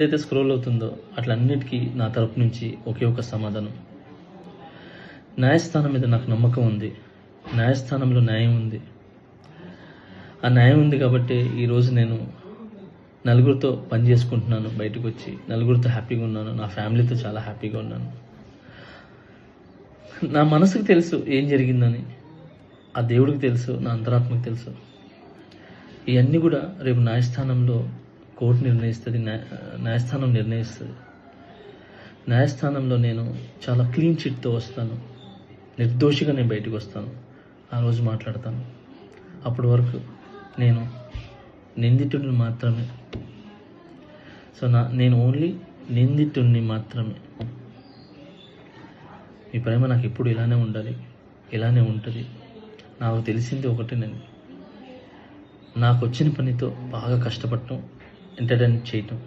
ఏదైతే స్క్రోల్ అవుతుందో అట్లన్నిటికీ నా తరపు నుంచి ఒకే ఒక సమాధానం. న్యాయస్థానం మీద నాకు నమ్మకం ఉంది. న్యాయస్థానంలో న్యాయం ఉంది. ఆ న్యాయం ఉంది కాబట్టి ఈరోజు నేను నలుగురితో పని చేసుకుంటున్నాను. బయటకు వచ్చి నలుగురితో హ్యాపీగా ఉన్నాను. నా ఫ్యామిలీతో చాలా హ్యాపీగా ఉన్నాను. నా మనసుకు తెలుసు ఏం జరిగిందని. ఆ దేవుడికి తెలుసు, నా అంతరాత్మకు తెలుసు. ఇవన్నీ కూడా రేపు న్యాయస్థానంలో కోర్టు నిర్ణయిస్తుంది, న్యాయస్థానం నిర్ణయిస్తుంది. న్యాయస్థానంలో నేను చాలా క్లీన్ చిట్తో వస్తాను. నిర్దోషిగా నేను బయటకు వస్తాను. ఆ రోజు మాట్లాడతాను. అప్పటి వరకు నేను నిందితుడిని మాత్రమే. సో నేను ఓన్లీ నిందితుడిని మాత్రమే. మీ ప్రేమ నాకు ఎప్పుడు ఇలానే ఉండాలి, ఇలానే ఉంటుంది. నాకు తెలిసింది ఒకటేనండి, నాకు వచ్చిన పనితో బాగా కష్టపడటం, ఎంటర్టైన్ చేయటం.